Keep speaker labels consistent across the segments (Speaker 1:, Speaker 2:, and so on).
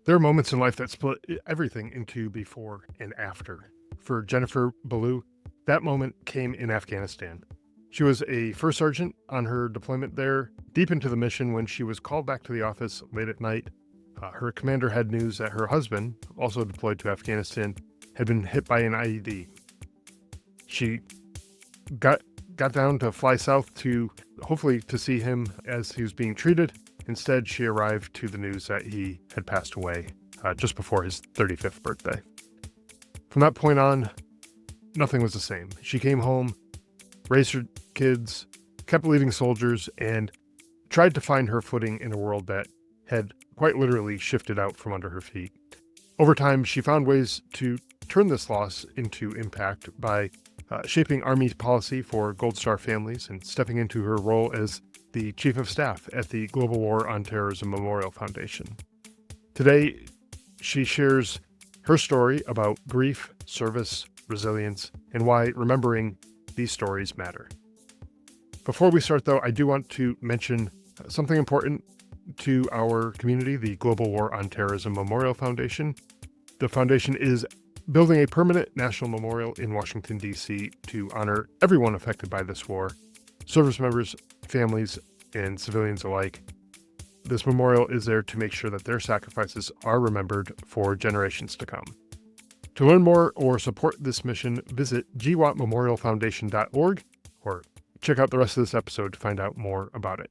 Speaker 1: There are moments in life that split everything into before and after. For Jennifer Ballou, that moment came in Afghanistan. She was a first sergeant on her deployment there, deep into the mission when she was called back to the office late at night. Her commander had news that her husband, also deployed to Afghanistan, had been hit by an IED. She got got down to fly south to hopefully to see him as he was being treated. Instead, she arrived to the news that he had passed away just before his 35th birthday. From that point on, nothing was the same. She came home, raised her kids, kept leading soldiers, and tried to find her footing in a world that had quite literally shifted out from under her feet. Over time, she found ways to turn this loss into impact by shaping Army policy for Gold Star families and stepping into her role as the Chief of Staff at the Global War on Terrorism Memorial Foundation. Today, she shares her story about grief, service, resilience, and why remembering these stories matter. Before we start, though, I do want to mention something important to our community, the Global War on Terrorism Memorial Foundation. The foundation is building a permanent national memorial in Washington, D.C. to honor everyone affected by this war, service members, families, and civilians alike. This memorial is there to make sure that their sacrifices are remembered for generations to come. To learn more or support this mission, visit GWOTmemorialfoundation.org or check out the rest of this episode to find out more about it.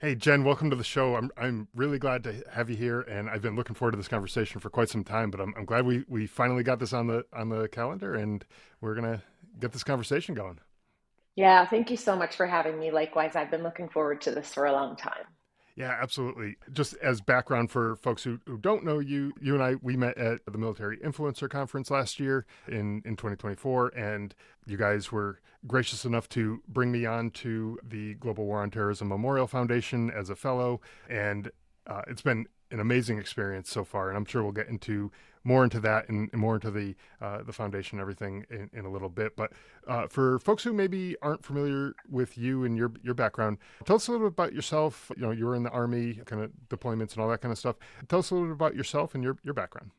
Speaker 1: Hey, Jen, welcome to the show. I'm really glad to have you here, and I've been looking forward to this conversation for quite some time. But I'm glad we finally got this on the calendar, and we're gonna get this conversation going.
Speaker 2: Yeah, thank you so much for having me. Likewise, I've been looking forward to this for a long time.
Speaker 1: Yeah, absolutely. Just as background for folks who don't know you, you and I, we met at the Military Influencer Conference last year in 2024, and you guys were gracious enough to bring me on to the Global War on Terrorism Memorial Foundation as a fellow, and it's been an amazing experience so far, and I'm sure we'll get into more into that and more into the foundation and everything in a little bit. But for folks who maybe aren't familiar with you and your background, tell us a little bit about yourself. You know, you were in the Army, kind of deployments and all that kind of stuff. Tell us a little bit about yourself and your background.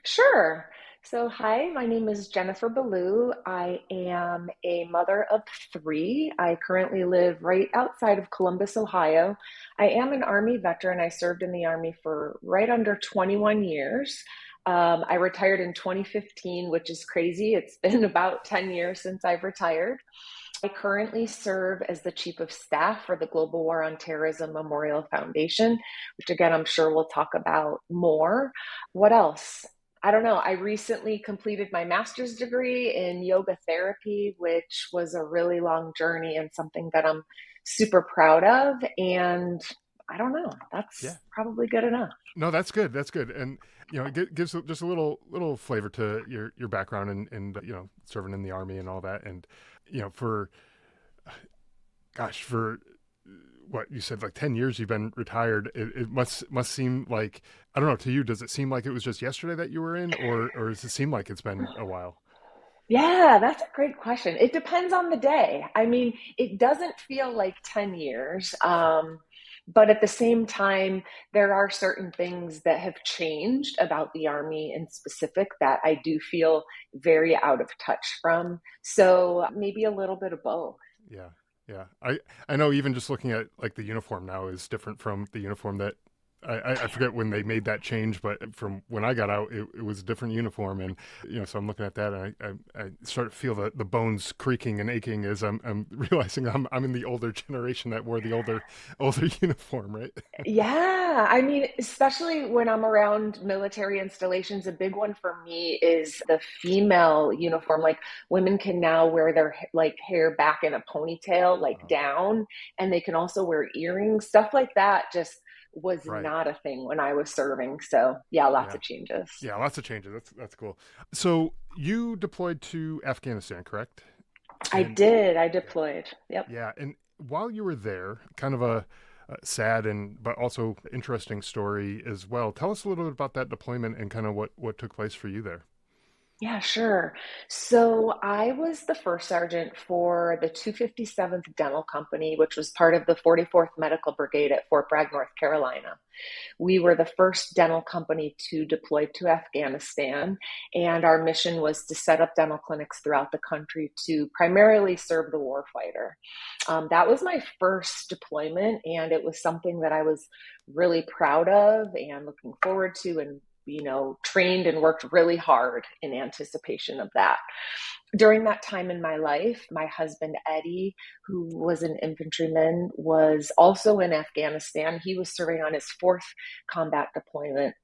Speaker 2: Sure. So, hi, my name is Jennifer Ballou. I am a mother of three. I currently live right outside of Columbus, Ohio. I am an Army veteran. I served in the Army for right under 21 years. I retired in 2015, which is crazy. It's been about 10 years since I've retired. I currently serve as the Chief of Staff for the Global War on Terrorism Memorial Foundation, which again, I'm sure we'll talk about more. What else? I don't know. I recently completed my master's degree in yoga therapy, which was a really long journey and something that I'm super proud of. And I don't know.
Speaker 1: Yeah.
Speaker 2: That's probably good enough.
Speaker 1: No, that's good. That's good. And you know, it gives just a little flavor to your background and you know, serving in the Army and all that. And you know, for gosh, for what you said, like 10 years you've been retired, it must seem like, I don't know, to you, does it seem like it was just yesterday that you were in, or does it seem like it's been a while?
Speaker 2: Yeah, that's a great question. It depends on the day. I mean, it doesn't feel like 10 years. But at the same time, there are certain things that have changed about the Army in specific that I do feel very out of touch from. So maybe a little bit of both.
Speaker 1: Yeah, yeah. I know even just looking at like the uniform now is different from the uniform that I forget when they made that change, but from when I got out, it was a different uniform, and you know, so I'm looking at that, and I start to feel the bones creaking and aching as I'm realizing I'm in the older generation that wore the older uniform, right?
Speaker 2: Yeah, I mean, especially when I'm around military installations, a big one for me is the female uniform. Like women can now wear their like hair back in a ponytail, like
Speaker 1: Uh,
Speaker 2: down, and they can also wear earrings. Stuff like that just was
Speaker 1: right.
Speaker 2: not a thing when I was serving. So yeah, lots
Speaker 1: Yeah.
Speaker 2: of changes.
Speaker 1: Yeah. Lots of changes. That's cool. So you deployed to Afghanistan, correct?
Speaker 2: I
Speaker 1: And
Speaker 2: did. I
Speaker 1: yeah.
Speaker 2: deployed. Yep.
Speaker 1: Yeah, and while you were there, kind of a sad and but also interesting story as well. Tell us a little bit about that deployment and kind of what took place for you there.
Speaker 2: Yeah, sure. So I was the first sergeant for the 257th Dental Company, which was part of the 44th Medical Brigade at Fort Bragg, North Carolina. We were the first dental company to deploy to Afghanistan, and our mission was to set up dental clinics throughout the country to primarily serve the warfighter. That was my first deployment, and it was something that I was really proud of and looking forward to, and trained and worked really hard in anticipation of that. During that time in my life, my husband Eddie, who was an infantryman, was also in Afghanistan. He was serving on his fourth combat deployment.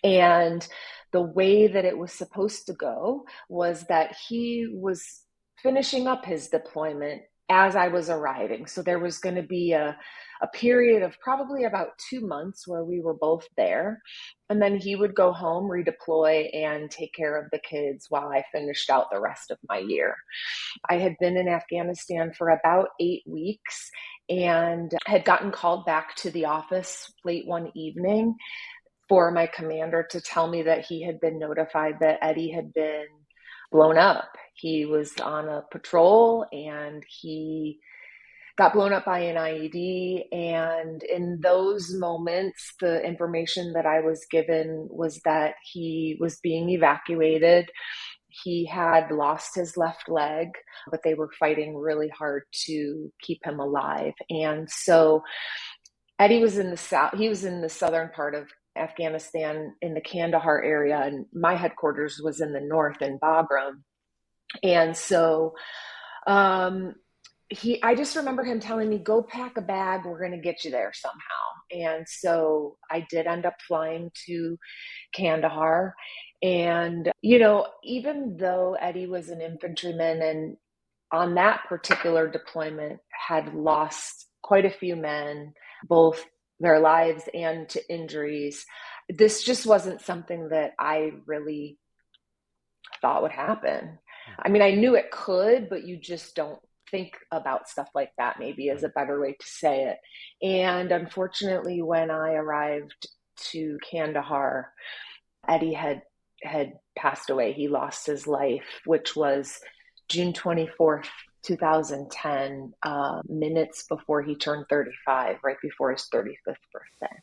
Speaker 2: And the way that it was supposed to go was that he was finishing up his deployment as I was arriving. So there was going to be a period of probably about 2 months where we were both there. And then he would go home, redeploy, and take care of the kids while I finished out the rest of my year. I had been in Afghanistan for about 8 weeks and had gotten called back to the office late one evening for my commander to tell me that he had been notified that Eddie had been blown up. He was on a patrol and he got blown up by an IED. And in those moments, the information that I was given was that he was being evacuated. He had lost his left leg, but they were fighting really hard to keep him alive. And so Eddie was in the south, he was in the southern part of Afghanistan in the Kandahar area, and my headquarters was in the north in Bagram. And so um, I just remember him telling me, go pack a bag, we're going to get you there somehow. And so I did end up flying to Kandahar. And, even though Eddie was an infantryman and on that particular deployment had lost quite a few men, both their lives and to injuries, this just wasn't something that I really thought would happen. I mean, I knew it could, but you just don't think about stuff like that, maybe is
Speaker 1: Right.
Speaker 2: a better way to say it. And unfortunately, when I arrived to Kandahar, Eddie had passed away. He lost his life, which was June 24th, 2010, minutes before he turned 35, right before his 35th birthday.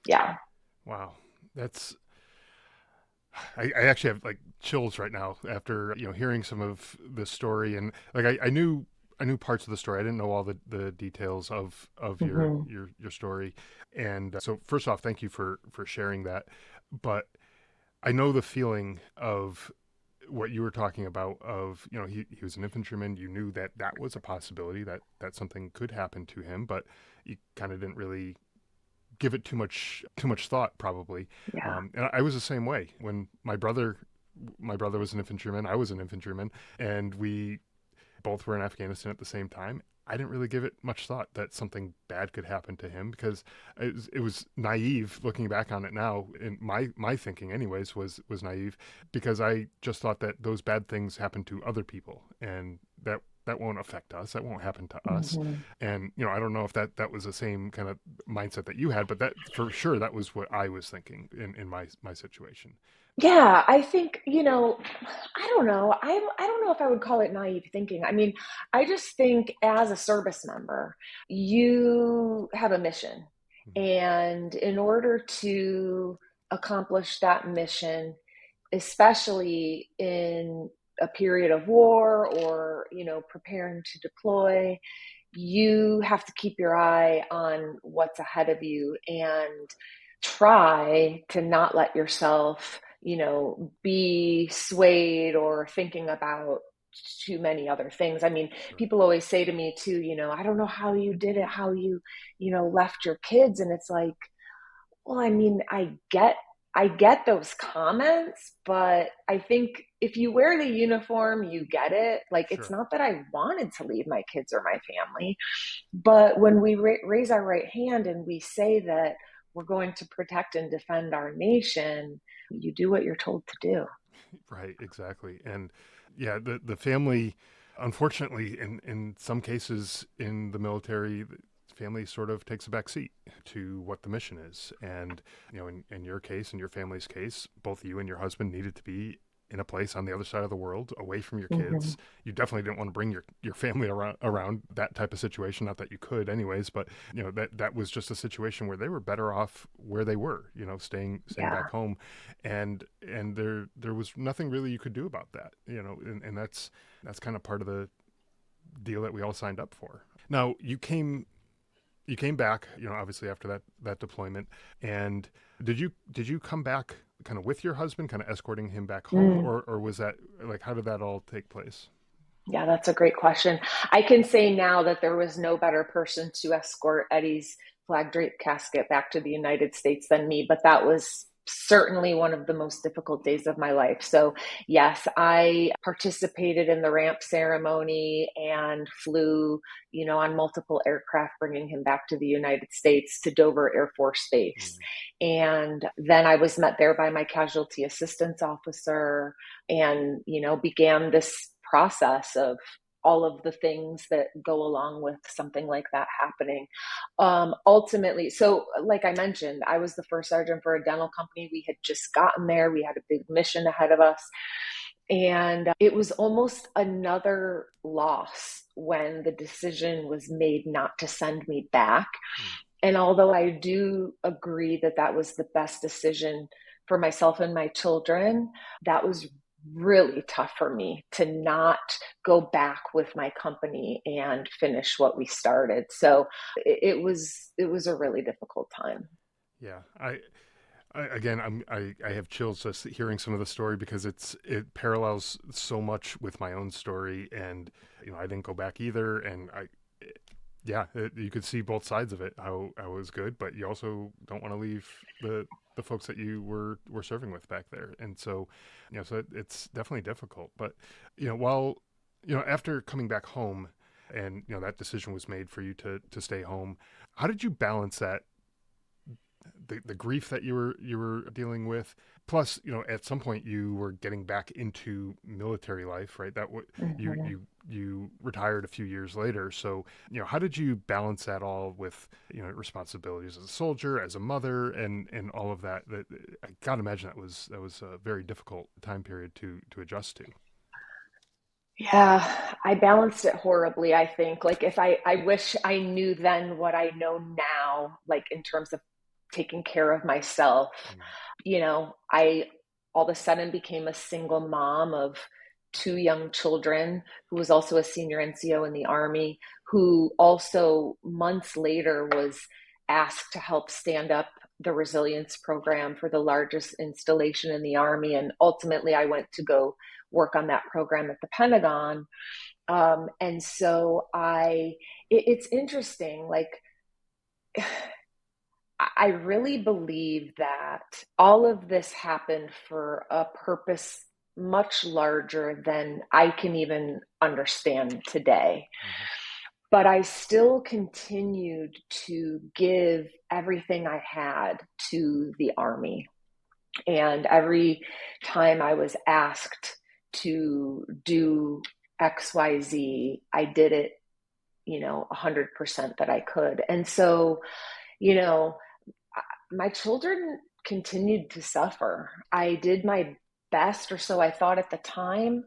Speaker 2: Yeah.
Speaker 1: Wow, that's I actually have like chills right now after hearing some of the story and like I knew parts of the story. I didn't know all the details of
Speaker 2: Mm-hmm.
Speaker 1: your story, and so first off, thank you for sharing that. But I know the feeling of what you were talking about of he was an infantryman. You knew that that was a possibility that something could happen to him, but you kind of didn't really give it too much thought probably.
Speaker 2: Yeah.
Speaker 1: And I was the same way when my brother was an infantryman. I was an infantryman, and we both were in Afghanistan at the same time. I didn't really give it much thought that something bad could happen to him because it was naive looking back on it now. And my thinking, anyways, was naive because I just thought that those bad things happen to other people and that won't affect us. That won't happen to us.
Speaker 2: Mm-hmm.
Speaker 1: And I don't know if that was the same kind of mindset that you had, but that for sure that was what I was thinking in my situation.
Speaker 2: Yeah, I think, I don't know. I don't know if I would call it naive thinking. I mean, I just think as a service member, you have a mission.
Speaker 1: Mhm.
Speaker 2: And in order to accomplish that mission, especially in a period of war or, preparing to deploy, you have to keep your eye on what's ahead of you and try to not let yourself, be swayed or thinking about too many other things. I mean,
Speaker 1: Sure.
Speaker 2: people always say to me too, I don't know how you did it, how you, left your kids. And it's like, well, I mean, I get those comments, but I think if you wear the uniform, you get it. Like, it's
Speaker 1: Sure.
Speaker 2: not that I wanted to leave my kids or my family, but when we raise our right hand and we say that we're going to protect and defend our nation, you do what you're told to do.
Speaker 1: Right, exactly. And yeah, the family, unfortunately, in some cases in the military, family sort of takes a back seat to what the mission is. And, in your case, in your family's case, both you and your husband needed to be in a place on the other side of the world, away from your
Speaker 2: Hmm.
Speaker 1: kids. You definitely didn't want to bring your family around that type of situation. Not that you could, anyways, but that was just a situation where they were better off where they were. Staying
Speaker 2: Yeah.
Speaker 1: back home, and there was nothing really you could do about that. And that's kind of part of the deal that we all signed up for. Now you came back, obviously after that deployment, and did you come back kind of with your husband, kind of escorting him back home,
Speaker 2: Mm.
Speaker 1: or was that like how did that all take place?
Speaker 2: Yeah, that's a great question. I can say now that there was no better person to escort Eddie's flag draped casket back to the United States than me, but that was certainly one of the most difficult days of my life. So, yes, I participated in the ramp ceremony and flew, on multiple aircraft bringing him back to the United States to Dover Air Force Base.
Speaker 1: Mm.
Speaker 2: And then I was met there by my casualty assistance officer and, began this process of all of the things that go along with something like that happening. Ultimately, so like I mentioned, I was the first sergeant for a dental company. We had just gotten there. We had a big mission ahead of us. And it was almost another loss when the decision was made not to send me back.
Speaker 1: Mm.
Speaker 2: And although I do agree that that was the best decision for myself and my children, that was really tough for me to not go back with my company and finish what we started. So it was a really difficult time.
Speaker 1: Yeah, again, I have chills just hearing some of the story because it parallels so much with my own story, and I didn't go back either, and yeah, you could see both sides of it. How it was good, but you also don't want to leave the folks that you were serving with back there, and so it's definitely difficult. But while after coming back home, and that decision was made for you to stay home, how did you balance that the grief that you were dealing with, plus at some point you were getting back into military life, right? You
Speaker 2: Mhm.
Speaker 1: you you retired a few years later, so how did you balance that all with responsibilities as a soldier, as a mother, and all of that I gotta imagine that was a very difficult time period to adjust to.
Speaker 2: Yeah, I balanced it horribly, I think. Like if I wish I knew then what I know now, like in terms of taking care of myself.
Speaker 1: Mm.
Speaker 2: I all of a sudden became a single mom of two young children who was also a senior NCO in the Army, who also months later was asked to help stand up the resilience program for the largest installation in the Army. And ultimately, I went to go work on that program at the Pentagon. And so it's interesting. Like, I really believe that all of this happened for a purpose much larger than I can even understand today.
Speaker 1: Mhm.
Speaker 2: But I still continued to give everything I had to the Army. And every time I was asked to do XYZ, I did it, 100% that I could. And so, you know, my children continued to suffer. I did my best, or so I thought at the time.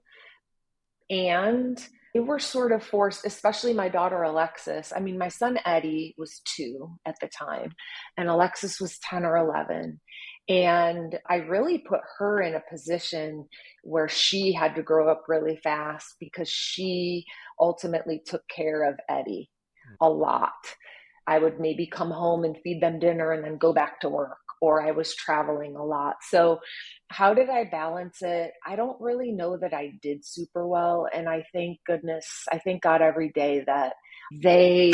Speaker 2: And they were sort of forced, especially my daughter Alexis. I mean, my son Eddie was 2 at the time, and Alexis was 10 or 11. And I really put her in a position where she had to grow up really fast because she ultimately took care of Eddie a lot. I would maybe come home and feed them dinner and then go back to work, or I was traveling a lot. So, how did I balance it? I don't really know that I did super well. And I thank God every day that they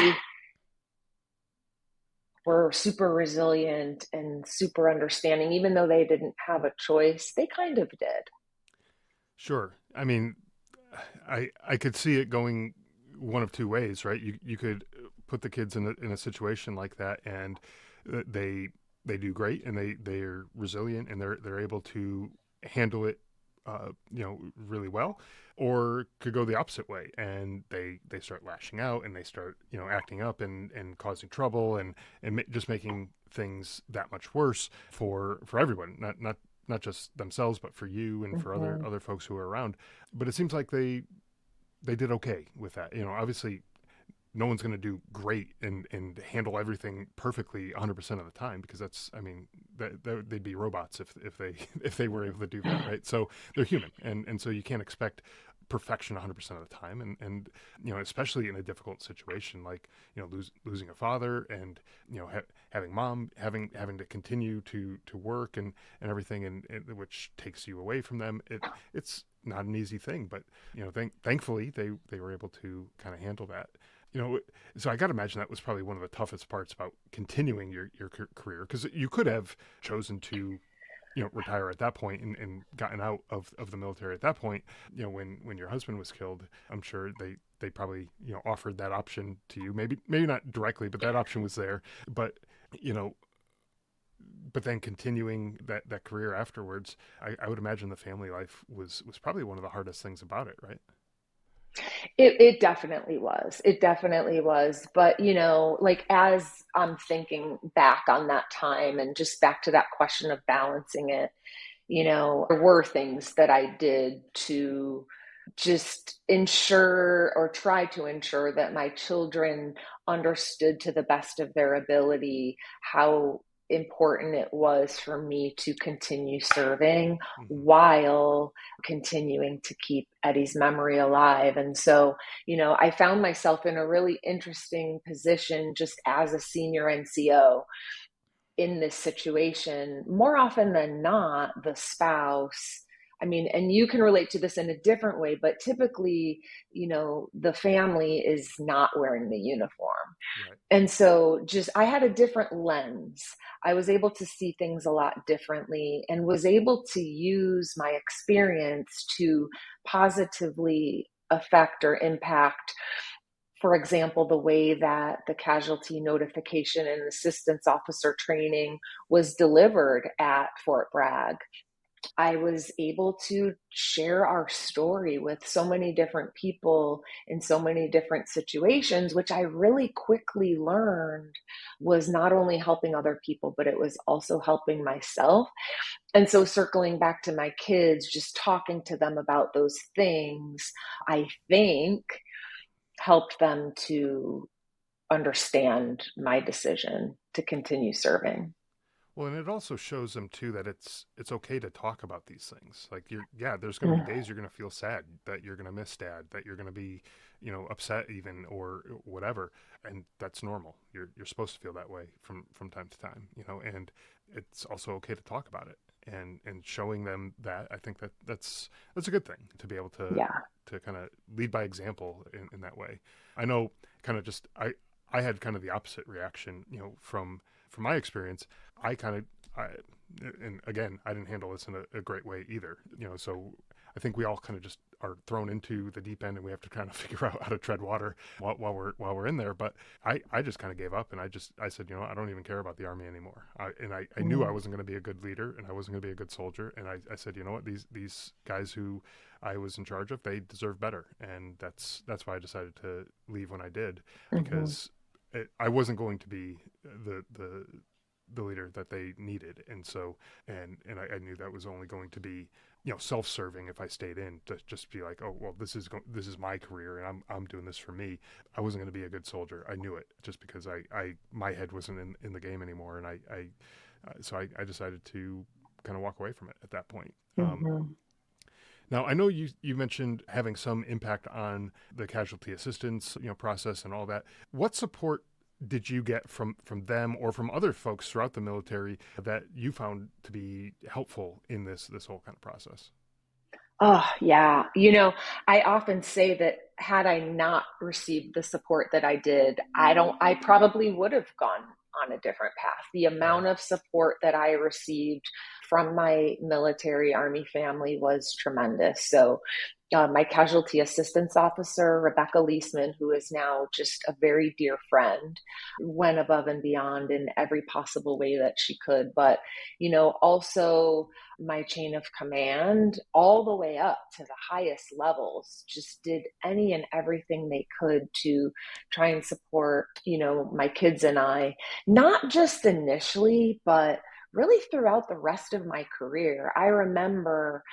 Speaker 2: were super resilient and super understanding, even though they didn't have a choice, they kind of did.
Speaker 1: Sure. I mean, I could see it going one of two ways, right? You could put the kids in a situation like that, and they they do great, and they're resilient, and they're able to handle it really well, or could go the opposite way, and they start lashing out, and they start, acting up and causing trouble, and just making things that much worse for everyone, not just themselves, but for you and for
Speaker 2: Mhm.
Speaker 1: other folks who are around. But it seems like they did okay with that. Obviously no one's going to do great and handle everything perfectly 100% of the time, because that's, I mean, they'd be robots if they if they were able to do that, right? So they're human, and so you can't expect perfection 100% of the time, and especially in a difficult situation like, losing a father, and having mom having to continue to work and everything, and which takes you away from them. It's not an easy thing, but thankfully they were able to kind of handle that. you know so I got to imagine that was probably one of the toughest parts about continuing your career, because you could have chosen to retire at that point, and gotten out of the military at that point. When your husband was killed, I'm sure they probably offered that option to you, maybe not directly, but that option was there. But you know but then continuing that career afterwards, I would imagine the family life was probably one of the hardest things about it, right?
Speaker 2: It definitely was. It definitely was. But, like as I'm thinking back on that time and just back to that question of balancing it, there were things that I did to just ensure or try to ensure that my children understood to the best of their ability how important it was for me to continue serving
Speaker 1: Mm-hmm.
Speaker 2: while continuing to keep Eddie's memory alive. And so, I found myself in a really interesting position just as a senior NCO in this situation. More often than not, the spouse, I mean, and you can relate to this in a different way, but typically, the family is not wearing the uniform.
Speaker 1: Right.
Speaker 2: And so just I had a different lens. I was able to see things a lot differently and was able to use my experience to positively affect or impact, for example, the way that the casualty notification and assistance officer training was delivered at Fort Bragg. I was able to share our story with so many different people in so many different situations, which I really quickly learned was not only helping other people, but it was also helping myself. And so, circling back to my kids, just talking to them about those things, I think helped them to understand my decision to continue serving.
Speaker 1: Well, and it also shows them too that it's okay to talk about these things. Like, there's going to be
Speaker 2: Mm.
Speaker 1: days you're going to feel sad, that you're going to miss dad, that you're going to be, upset even, or whatever, and that's normal. You're supposed to feel that way from time to time, and it's also okay to talk about it, and showing them that. I think that's a good thing, to be able
Speaker 2: Yeah.
Speaker 1: to kind of lead by example in that way. I know, kind of just I had kind of the opposite reaction, from my experience. I kind of, and again, I didn't handle this in a great way either. So I think we all kind of just are thrown into the deep end, and we have to kind of figure out how to tread water while we're in there. But I just kind of gave up, and I said, I don't even care about the army anymore. I knew I
Speaker 2: Mm.
Speaker 1: wasn't going to be a good leader, and I wasn't going to be a good soldier, and I said, you know what, these guys who I was in charge of, they deserve better, and that's why I decided to leave when I did,
Speaker 2: Mhm.
Speaker 1: because I wasn't going to be the leader that they needed, and so I knew that was only going to be self-serving if I stayed in, to just be like, oh well, this is my career, and I'm doing this for me. I wasn't going to be a good soldier. I knew it, just because I my head wasn't in the game anymore, and I decided to kind of walk away from it at that point.
Speaker 2: Mhm.
Speaker 1: Now, I know you mentioned having some impact on the casualty assistance process and all that. What support did you get from them, or from other folks throughout the military, that you found to be helpful in this whole kind of process?
Speaker 2: Oh, yeah. I often say that had I not received the support that I did, I probably would have gone on a different path. The
Speaker 1: Mm-hmm.
Speaker 2: amount of support that I received from my military Army family was tremendous. So my casualty assistance officer, Rebecca Leisman, who is now just a very dear friend, went above and beyond in every possible way that she could. But, also my chain of command, all the way up to the highest levels, just did any and everything they could to try and support, my kids and I, not just initially, but really throughout the rest of my career. I remember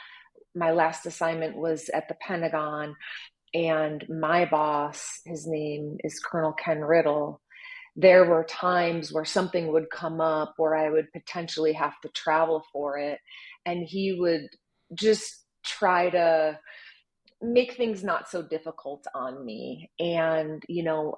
Speaker 2: my last assignment was at the Pentagon, and my boss, his name is Colonel Ken Riddle. There were times where something would come up where I would potentially have to travel for it, and he would just try to make things not so difficult on me. And,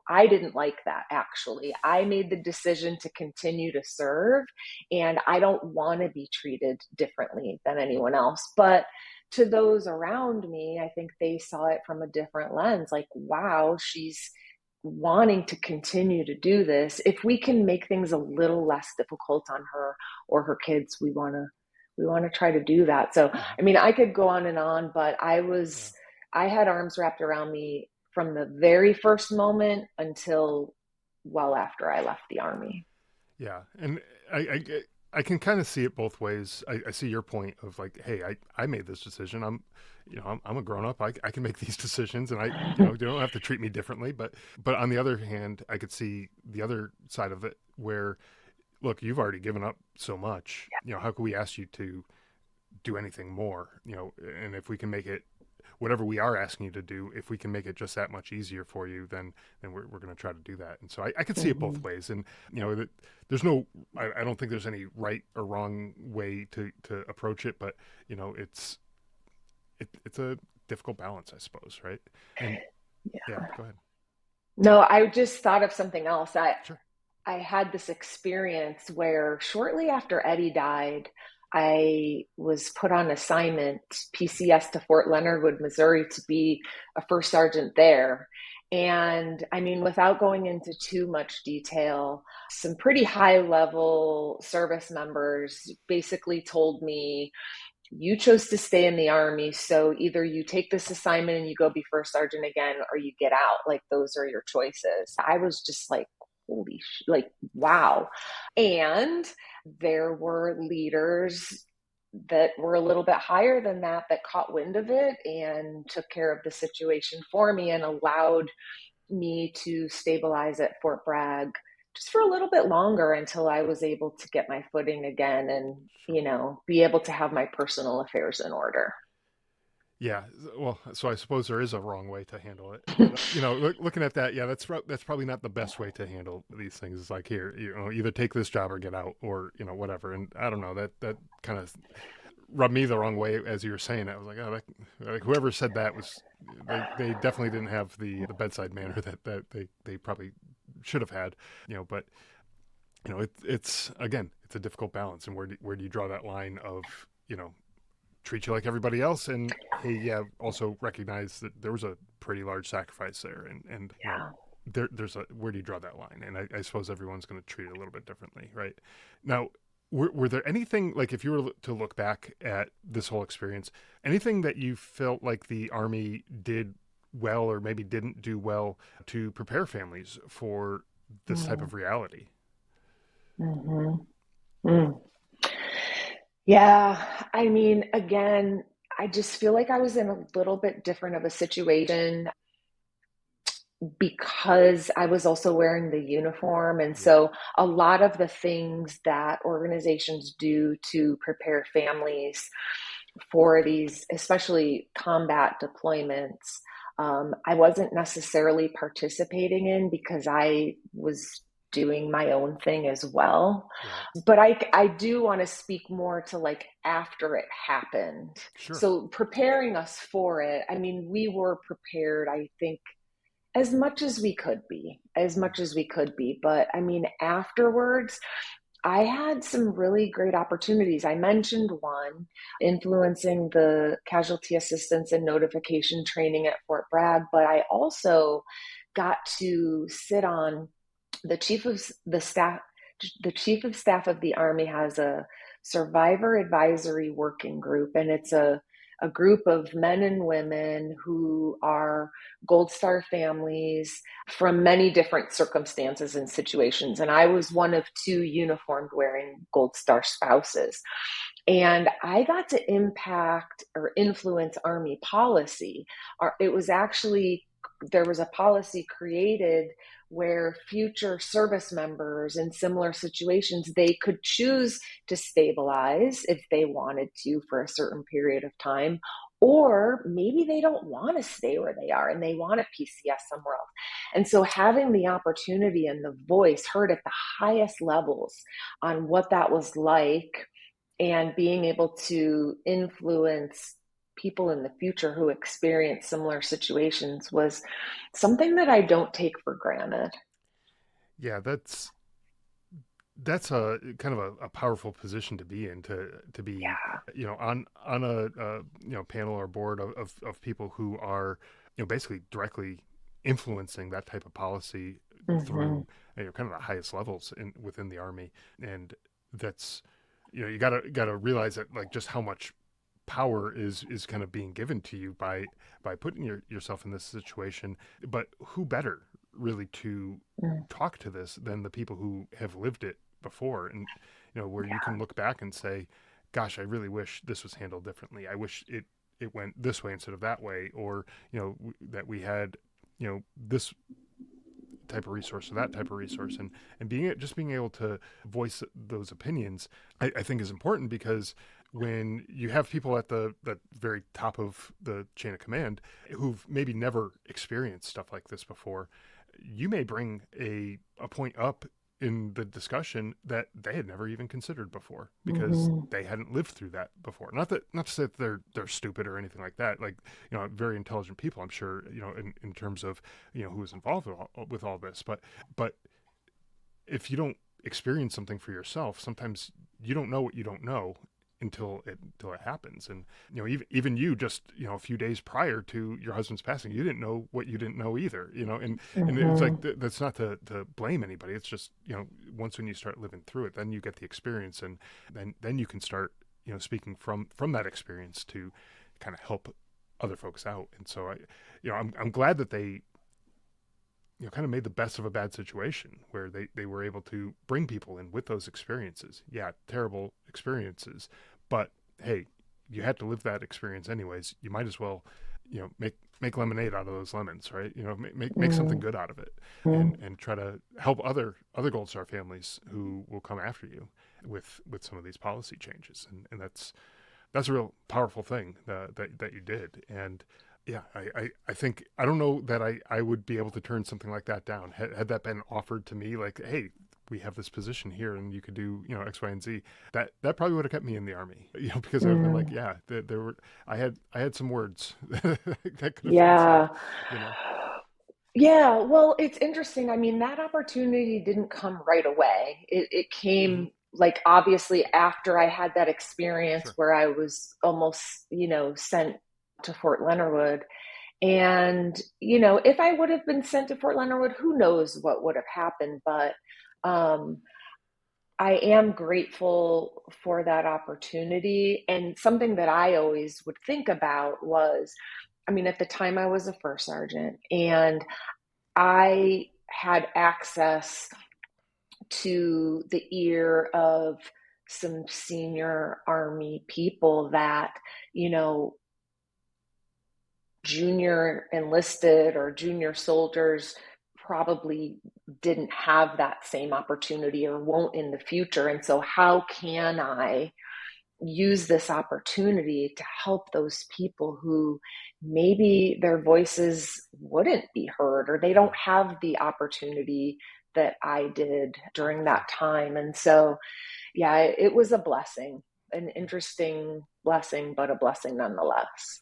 Speaker 2: I didn't like that actually. I made the decision to continue to serve, and I don't want to be treated differently than anyone else. But to those around me, I think they saw it from a different lens, like, wow, she's wanting to continue to do this. If we can make things a little less difficult on her or her kids, we want to try to do that. So, I mean, I could go on and on, but I had arms wrapped around me from the very first moment until well after I left the Army.
Speaker 1: Yeah, and I can kind of see it both ways. I see your point of like, hey, I made this decision. I'm a grown up. I can make these decisions, and you don't have to treat me differently. But on the other hand, I could see the other side of it where, look, you've already given up so much. How can we ask you to do anything more? And if we can make it whatever we are asking you to do, if we can make it just that much easier for you, then we're going to try to do that. And so I could see it both ways. And, there's I don't think there's any right or wrong way to approach it, but, it's a difficult balance, I suppose. Right. And yeah, go ahead.
Speaker 2: No, I just thought of something else.
Speaker 1: Sure.
Speaker 2: I had this experience where shortly after Eddie died, I was put on assignment, PCS, to Fort Leonard Wood, Missouri, to be a first sergeant there. And I mean, without going into too much detail, some pretty high level service members basically told me, you chose to stay in the Army, so either you take this assignment and you go be first sergeant again, or you get out. Like, those are your choices. I was just like, holy like, wow. And there were leaders that were a little bit higher than that caught wind of it and took care of the situation for me and allowed me to stabilize at Fort Bragg just for a little bit longer until I was able to get my footing again and, be able to have my personal affairs in order.
Speaker 1: Yeah, well, so I suppose there is a wrong way to handle it. But, looking at that, yeah, that's probably not the best way to handle these things. It's like, here, either take this job or get out, or whatever. And I don't know, that kind of rubbed me the wrong way as you were saying that. I was like, oh, like whoever said that was they definitely didn't have the bedside manner that they probably should have had. But it's again, it's a difficult balance, and where do you draw that line of treat you like everybody else, and hey, yeah, also recognize that there was a pretty large sacrifice there, and
Speaker 2: Yeah.
Speaker 1: There's a, where do you draw that line? And I suppose everyone's going to treat it a little bit differently, right? Now, were there anything, like, if you were to look back at this whole experience, anything that you felt like the Army did well or maybe didn't do well to prepare families for this type of reality?
Speaker 2: Mm-hmm. Mm. Yeah, I mean, again, I just feel like I was in a little bit different of a situation because I was also wearing the uniform. And
Speaker 1: Yeah.
Speaker 2: so a lot of the things that organizations do to prepare families for these, especially combat deployments, I wasn't necessarily participating in because I was doing my own thing as well.
Speaker 1: Right.
Speaker 2: But I do want to speak more to like after it happened.
Speaker 1: Sure.
Speaker 2: So preparing us for it, I mean, we were prepared, I think, as much as we could be, as much as we could be. But I mean, afterwards, I had some really great opportunities. I mentioned one, influencing the casualty assistance and notification training at Fort Bragg, but I also got to sit on the chief of the staff. The chief of staff of the Army has a Survivor Advisory Working Group, and it's a group of men and women who are Gold Star families from many different circumstances and situations. And I was one of two uniformed wearing Gold Star spouses. And I got to impact or influence Army policy. It was actually, there was a policy created where future service members in similar situations, they could choose to stabilize if they wanted to for a certain period of time, or maybe they don't want to stay where they are and they want a PCS somewhere else. And so having the opportunity and the voice heard at the highest levels on what that was like, and being able to influence people in the future who experience similar situations was something that I don't take for granted.
Speaker 1: Yeah, that's a kind of a powerful position to be in, to be,
Speaker 2: Yeah.
Speaker 1: on a, panel or board of people who are, basically directly influencing that type of policy
Speaker 2: Mm-hmm.
Speaker 1: through, kind of the highest levels within the Army. And that's, you gotta realize that, like, just how much power is kind of being given to you by putting yourself in this situation. But who better really to talk to this than the people who have lived it before, and where you can look back and say, gosh, I really wish this was handled differently. I wish it went this way instead of that way, or that we had this type of resource or that type of resource. And being able to voice those opinions, I think is important, because when you have people at the very top of the chain of command who've maybe never experienced stuff like this before, you may bring a point up in the discussion that they had never even considered before, because
Speaker 2: Mm-hmm.
Speaker 1: they hadn't lived through that before. Not to say that they're stupid or anything like that. Like, very intelligent people, I'm sure, in terms of, who was involved with all this. But if you don't experience something for yourself, sometimes you don't know what you don't know until it happens. And even you, just a few days prior to your husband's passing, you didn't know what you didn't know either. And it's
Speaker 2: Mm-hmm.
Speaker 1: like, that's not to blame anybody. It's just, once when you start living through it, then you get the experience, and then you can start speaking from that experience to kind of help other folks out. And so I'm glad that they kind of made the best of a bad situation, where they were able to bring people in with those experiences. Yeah, terrible experiences, but hey, you had to live that experience anyways. You might as well, make lemonade out of those lemons, right? Make something good out of it, and try to help other Gold Star families who will come after you with some of these policy changes. And that's a real powerful thing that you did. And yeah, I think, I don't know that I would be able to turn something like that down. Had that been offered to me, like, hey, we have this position here and you could do, X, Y, and Z, that probably would have kept me in the Army, because I would have been like,
Speaker 2: Mm.
Speaker 1: yeah, there were, I had some words that could have been said,
Speaker 2: Yeah.
Speaker 1: you know.
Speaker 2: Yeah, well, it's interesting. I mean, that opportunity didn't come right away. It
Speaker 1: Hmm.
Speaker 2: came like obviously after I had that experience
Speaker 1: Sure.
Speaker 2: where I was almost, sent to Fort Leonard Wood. And, if I would have been sent to Fort Leonard Wood, who knows what would have happened. But um, I am grateful for that opportunity. And something that I always would think about was, I mean, at the time I was a first sergeant, and I had access to the ear of some senior Army people that, you know, junior enlisted or junior soldiers probably didn't have that same opportunity or won't in the future. And so, how can I use this opportunity to help those people who maybe their voices wouldn't be heard, or they don't
Speaker 1: Yeah.
Speaker 2: have the opportunity that I did during
Speaker 1: Sure.
Speaker 2: that time? And so, yeah, it was a blessing, an interesting blessing, but a blessing nonetheless.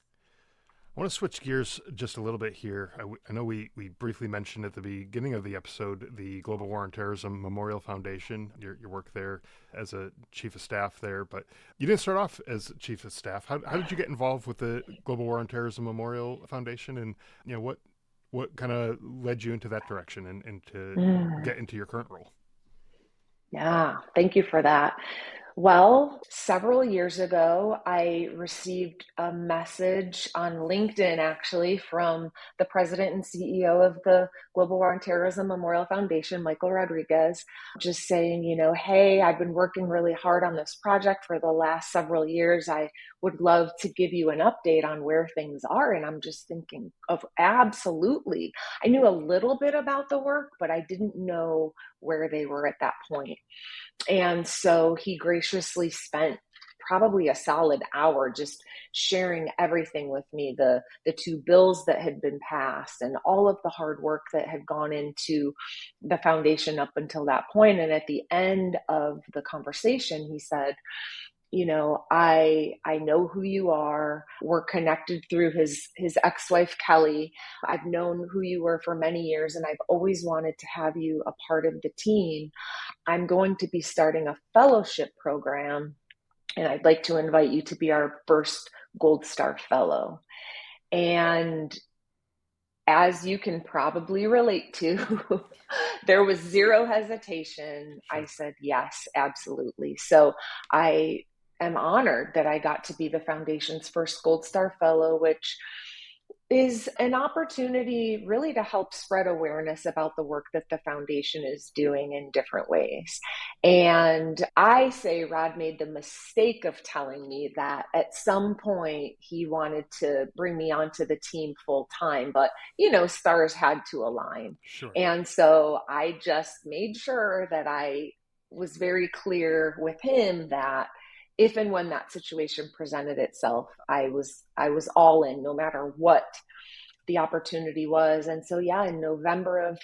Speaker 1: I want to switch gears just a little bit here. I know we briefly mentioned at the beginning of the episode the Global War on Terrorism Memorial Foundation, your work there as a chief of staff there, but you didn't start off as chief of staff. How did you get involved with the Global War on Terrorism Memorial Foundation, and what kind of led you into that direction, and to
Speaker 2: Mm,
Speaker 1: get into your current role?
Speaker 2: yeah, thank you for that. Well, several years ago, I received a message on LinkedIn actually from the president and CEO of the Global War on Terrorism Memorial Foundation, Michael Rodriguez, just saying, hey, I've been working really hard on this project for the last several years. I would love to give you an update on where things are. And I'm just thinking of absolutely. I knew a little bit about the work, but I didn't know where they were at that point. And so he graciously spent probably a solid hour just sharing everything with me, the two bills that had been passed and all of the hard work that had gone into the foundation up until that point. And at the end of the conversation, he said, I know who you are. We're connected through his ex-wife Kelly. I've known who you were for many years, and I've always wanted to have you a part of the team. I'm going to be starting a fellowship program, and I'd like to invite you to be our first Gold Star Fellow. And as you can probably relate to, there was zero hesitation. I
Speaker 1: Sure.
Speaker 2: said, yes, absolutely. So I am honored that I got to be the foundation's first Gold Star Fellow, which is an opportunity really to help spread awareness about the work that the foundation is doing in different ways. And I say Rod made the mistake of telling me that at some point he wanted to bring me onto the team full time, but stars had to align.
Speaker 1: Sure.
Speaker 2: And so I just made sure that I was very clear with him that if and when that situation presented itself, I was all in, no matter what the opportunity was. And so, yeah, in November of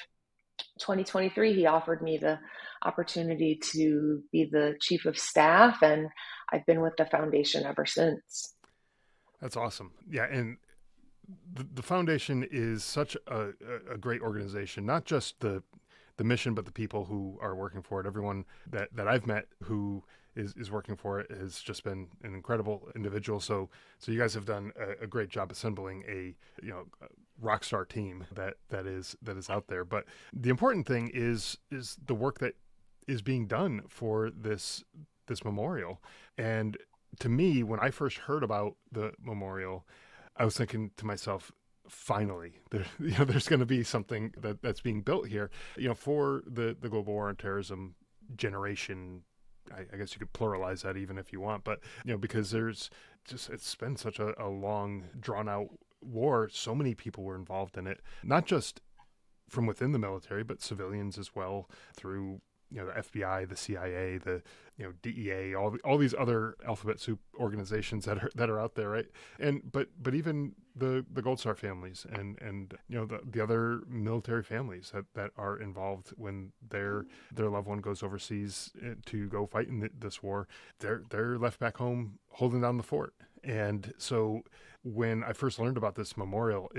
Speaker 2: 2023, he offered me the opportunity to be the chief of staff, and I've been with the foundation ever since.
Speaker 1: That's awesome. Yeah, and the foundation is such a great organization. Not just the mission, but the people who are working for it. Everyone that I've met who is working for it has just been an incredible individual. So you guys have done a great job assembling a rock star team that is out there. But the important thing is the work that is being done for this memorial. And to me, when I first heard about the memorial, I was thinking to myself, finally, there's going to be something that's being built here, for the global war on terrorism generation. I guess you could pluralize that even if you want, but because it's been such a long, drawn out war. So many people were involved in it, not just from within the military, but civilians as well, through the FBI, the CIA, the DEA, all these other alphabet soup organizations that are out there, right? And but even the Gold Star families and the other military families that are involved when their loved one goes overseas to go fight in this war, they're left back home holding down the fort. And so when I first learned about this memorial,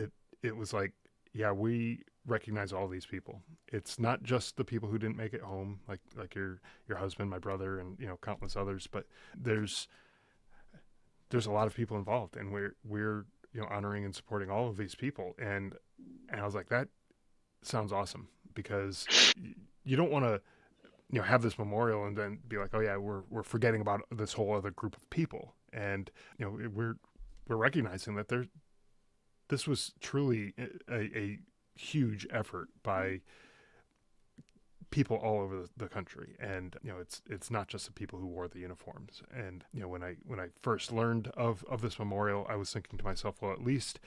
Speaker 1: it was like, yeah, we recognize all these people. It's not just the people who didn't make it home, like your husband, my brother, and countless others, but there's a lot of people involved, and we're honoring and supporting all of these people. And I was like, that sounds awesome, because you don't want to have this memorial and then be like, oh yeah, we're forgetting about this whole other group of people. And we're recognizing that this was truly a huge effort by people all over the country. And it's not just the people who wore the uniforms. And when I first learned of this memorial, I was thinking to myself, well, at least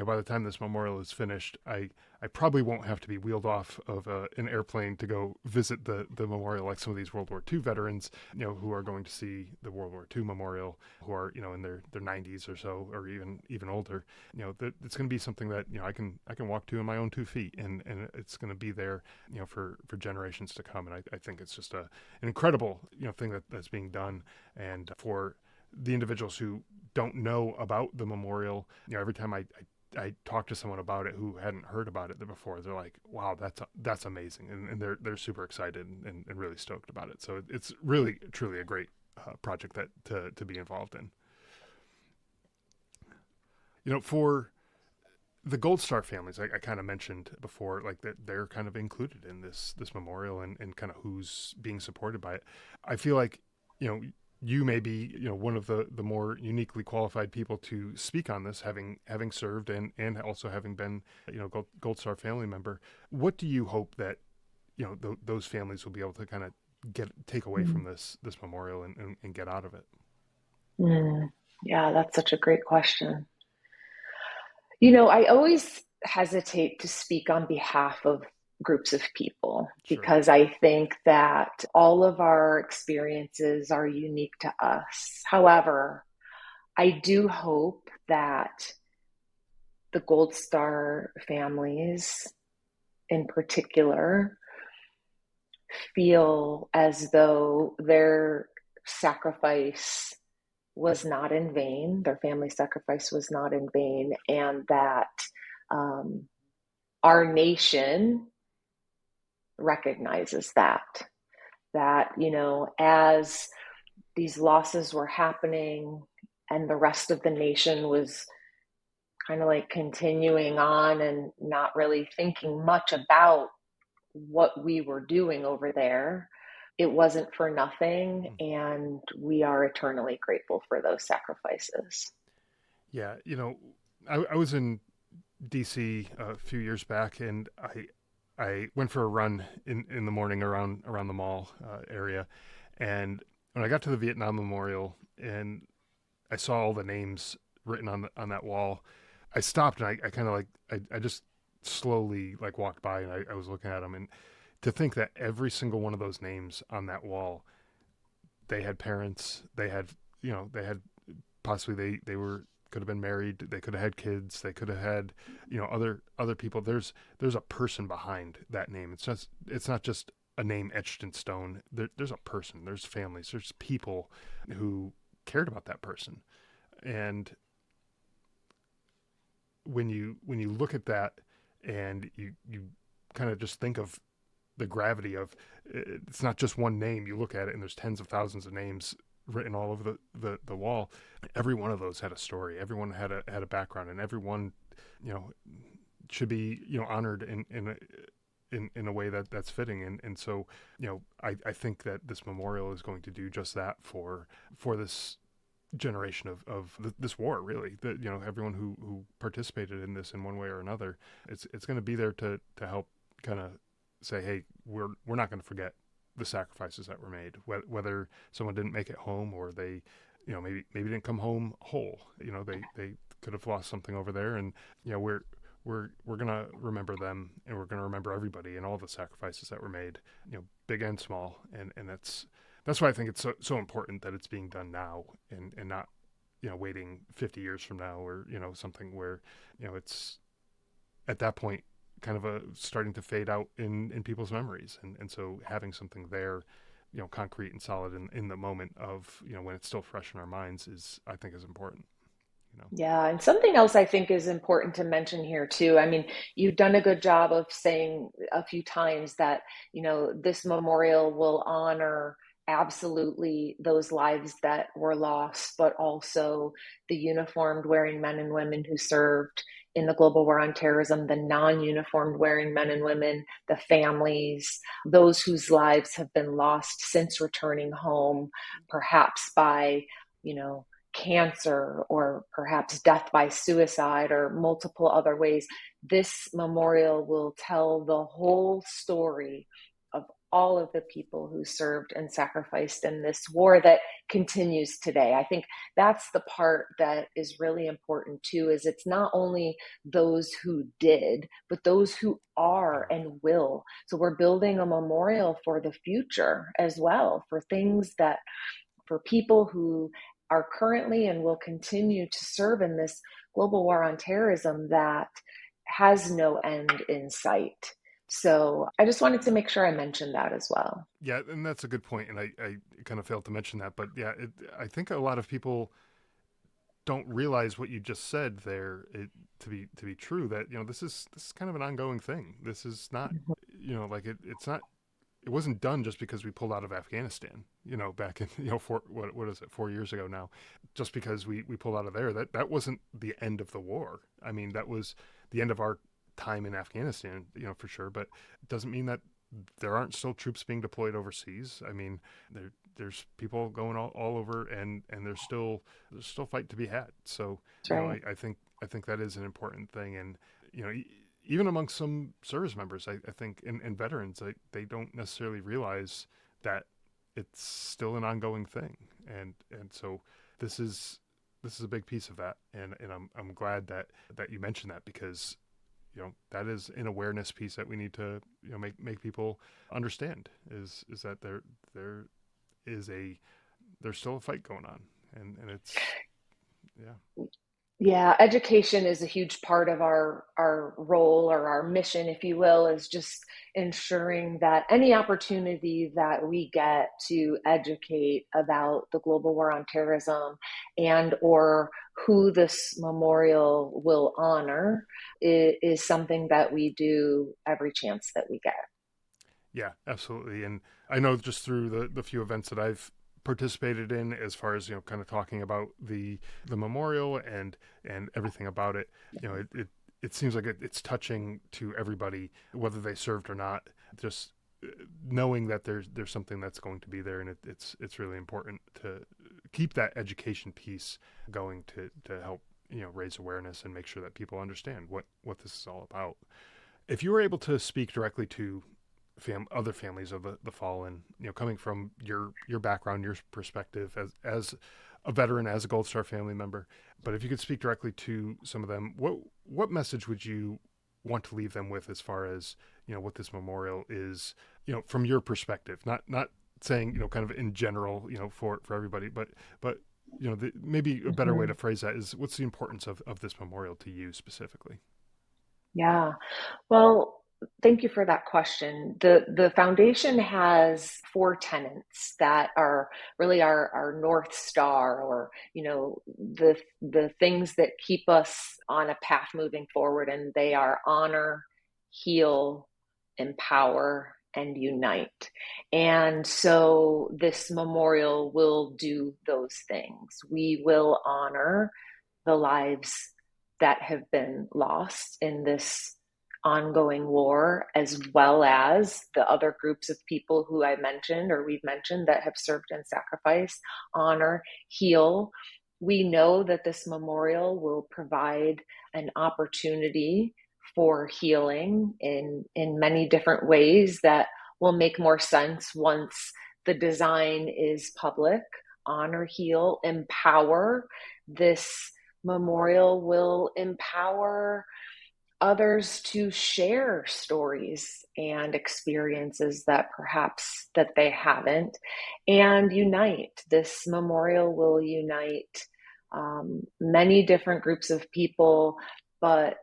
Speaker 1: by the time this memorial is finished, I probably won't have to be wheeled off of an airplane to go visit the memorial like some of these World War II veterans, who are going to see the World War II memorial, who are in their 90s or so, or even older. It's going to be something that I can walk to in my own 2 feet, and it's going to be there for generations to come. And I think it's just an incredible thing that's being done. And for the individuals who don't know about the memorial, every time I talked to someone about it who hadn't heard about it before, they're like, wow, that's amazing. And they're super excited and really stoked about it. So it's really, truly a great project to be involved in. For the Gold Star families, I kind of mentioned before, like that they're kind of included in this memorial and kind of who's being supported by it. I feel like, you may be, one of the more uniquely qualified people to speak on this, having served and also having been, Gold Star family member. What do you hope that, those families will be able to kind of take away from this memorial and get out of it?
Speaker 2: Mm, yeah, that's such a great question. I always hesitate to speak on behalf of groups of people
Speaker 1: Sure.
Speaker 2: because I think that all of our experiences are unique to us. However, I do hope that the Gold Star families in particular feel as though their sacrifice was not in vain, their family sacrifice was not in vain, and that um, our nation recognizes that, as these losses were happening and the rest of the nation was kind of like continuing on and not really thinking much about what we were doing over there, it wasn't for nothing,
Speaker 1: Mm.
Speaker 2: and we are eternally grateful for those sacrifices.
Speaker 1: Yeah, I was in DC a few years back, and I went for a run in the morning around the mall area, and when I got to the Vietnam Memorial and I saw all the names written on that wall, I stopped and I kind of like I just slowly like walked by and I was looking at them, and to think that every single one of those names on that wall, they had parents, they had possibly they were could have been married, they could have had kids, they could have had other people. There's a person behind that name. It's not just a name etched in stone. There's a person, there's families, there's people who cared about that person. And when you look at that and you kind of just think of the gravity of, it's not just one name. You look at it and there's tens of thousands of names written all over the wall. Every one of those had a story. Everyone had a background, and everyone, you know, should be honored in a way that's fitting. And so I think that this memorial is going to do just that for this generation of this war, really, that everyone who participated in this in one way or another. It's going to be there to help kind of say, hey, we're not going to forget the sacrifices that were made, whether someone didn't make it home, or they maybe didn't come home whole. They could have lost something over there, and we're gonna remember them, and we're gonna remember everybody and all the sacrifices that were made, big and small. And that's why I think it's so important that it's being done now, and not waiting 50 years from now, or something where it's at that point kind of a starting to fade out in people's memories. And so having something there, concrete and solid in the moment of, when it's still fresh in our minds, is, I think, is important, you know.
Speaker 2: Yeah, and something else I think is important to mention here too. I mean, you've done a good job of saying a few times that, this memorial will honor absolutely those lives that were lost, but also the uniformed wearing men and women who served in the global war on terrorism, the non-uniformed wearing men and women, the families, those whose lives have been lost since returning home, perhaps by, you know, cancer, or perhaps death by suicide, or multiple other ways. This memorial will tell the whole story of all of the people who served and sacrificed in this war that continues today. I think that's the part that is really important too, is it's not only those who did, but those who are
Speaker 1: Yeah.
Speaker 2: and will. So we're building a memorial for the future as well, for things that, for people who are currently and will continue to serve in this global war on terrorism that has no end in sight. So I just wanted to make sure I mentioned that as well.
Speaker 1: Yeah, and that's a good point, and I kind of failed to mention that, but yeah, I think a lot of people don't realize what you just said there, to be true, that this is kind of an ongoing thing. This is not, like it's not, it wasn't done just because we pulled out of Afghanistan, back in, what is it, 4 years ago now. Just because we pulled out of there, that wasn't the end of the war. I mean, that was the end of our time in Afghanistan, for sure. But it doesn't mean that there aren't still troops being deployed overseas. I mean, there's people going all over, and there's still fight to be had. So
Speaker 2: That's
Speaker 1: you know,
Speaker 2: right.
Speaker 1: I think that is an important thing. And you know, even amongst some service members, I think, and veterans, they don't necessarily realize that it's still an ongoing thing. And so this is this is a big piece of that. And I'm glad that you mentioned that, because you know that is an awareness piece that we need to, you know, make people understand, is that there is a there's still a fight going on. And it's, yeah.
Speaker 2: Yeah, education is a huge part of our role or our mission, if you will, is just ensuring that any opportunity that we get to educate about the global war on terrorism and or who this memorial will honor is something that we do every chance that we get.
Speaker 1: Yeah, absolutely. And I know just through the few events that I've participated in, as far as, you know, kind of talking about the memorial and everything about it, you know, it seems like it's touching to everybody, whether they served or not. Just knowing that there's something that's going to be there, and it's really important to keep that education piece going, to help, you know, raise awareness and make sure that people understand what this is all about. If you were able to speak directly to other families of the fallen, you know, coming from your background, your perspective as a veteran, as a Gold Star family member, but if you could speak directly to some of them, what message would you want to leave them with, as far as, you know, what this memorial is, you know, from your perspective, not saying, you know, kind of in general, you know, for everybody, but you know, maybe a better way to
Speaker 2: Mhm.
Speaker 1: phrase that is, what's the importance of this memorial to you specifically?
Speaker 2: Yeah. Well, thank you for that question. The foundation has four tenets that are really our North Star, or the things that keep us on a path moving forward, and they are honor, heal, empower, and unite. And so this memorial will do those things. We will honor the lives that have been lost in this ongoing war, as well as the other groups of people who I mentioned or we've mentioned that have served and sacrificed, honor, heal. We know that this memorial will provide an opportunity for healing in many different ways that will make more sense once the design is public. Honor, heal, empower. This memorial will empower others to share stories and experiences that perhaps that they haven't, and unite. This memorial will unite many different groups of people, but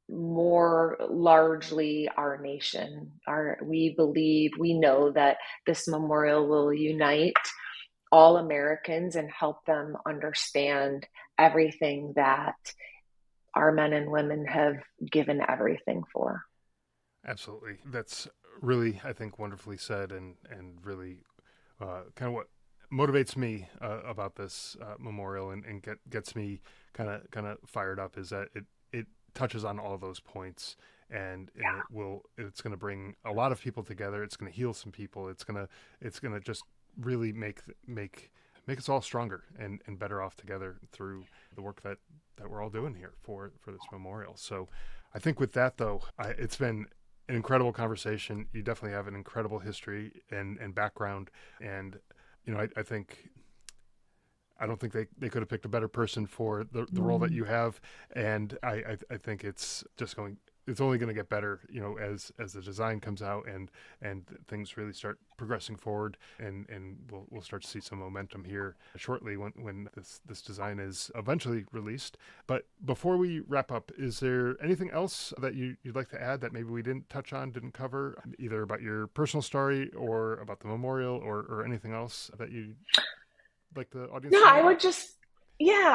Speaker 2: more largely our nation. We know that this memorial will unite all Americans and help them understand everything that our men and women have given everything for.
Speaker 1: Absolutely. That's really, I think, wonderfully said, and really kind of what motivates me about this memorial, and gets me kind of fired up, is that it touches on all those points, and it's going to bring a lot of people together. It's going to heal some people. It's going to just really make us all stronger and better off together through the work that we're all doing here for this memorial. So I think with that, though, it's been an incredible conversation. You definitely have an incredible history and background. And, you know, I think, I don't think they could have picked a better person for the role that
Speaker 2: Mm.
Speaker 1: you have. And I think it's only going to get better, you know, as the design comes out, and things really start progressing forward, and we'll start to see some momentum here shortly when this design is eventually released. But before we wrap up, is there anything else that you'd like to add that maybe we didn't touch on, didn't cover, either about your personal story or about the memorial, or anything else that you like the audience
Speaker 2: No,
Speaker 1: to know about?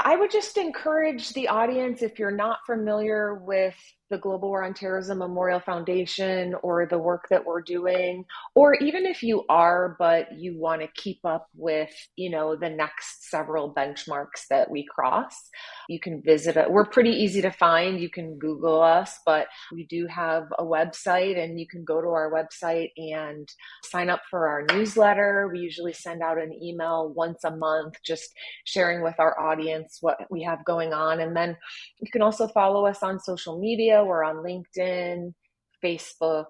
Speaker 2: I would just encourage the audience, if you're not familiar with the Global War on Terrorism Memorial Foundation or the work that we're doing, or even if you are, but you want to keep up with, the next several benchmarks that we cross, you can visit it. We're pretty easy to find. You can Google us, but we do have a website, and you can go to our website and sign up for our newsletter. We usually send out an email once a month, just sharing with our audience what we have going on. And then you can also follow us on social media. We're on LinkedIn, Facebook,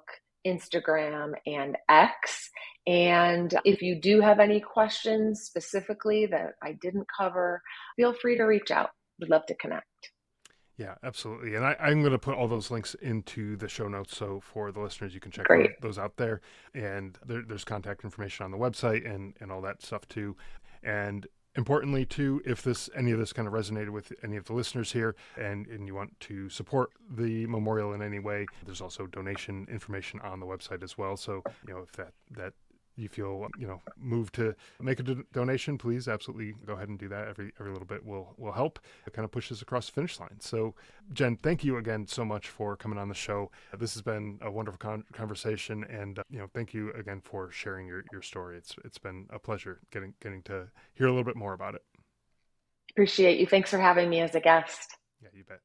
Speaker 2: Instagram, and X. And if you do have any questions specifically that I didn't cover, feel free to reach out. We'd love to connect.
Speaker 1: Yeah, absolutely. And I'm going to put all those links into the show notes. So for the listeners, you can check
Speaker 2: Great.
Speaker 1: those out there. And there's contact information on the website and all that stuff too. And importantly too, if any of this kind of resonated with any of the listeners here and you want to support the memorial in any way, there's also donation information on the website as well. So, if that you feel moved to make a donation, please absolutely go ahead and do that. Every little bit will help. It kind of pushes across the finish line. So Jen, thank you again so much for coming on the show. This has been a wonderful conversation, and thank you again for sharing your story. It's been a pleasure getting to hear a little bit more about it.
Speaker 2: Appreciate you. Thanks for having me as a guest.
Speaker 1: Yeah, you bet.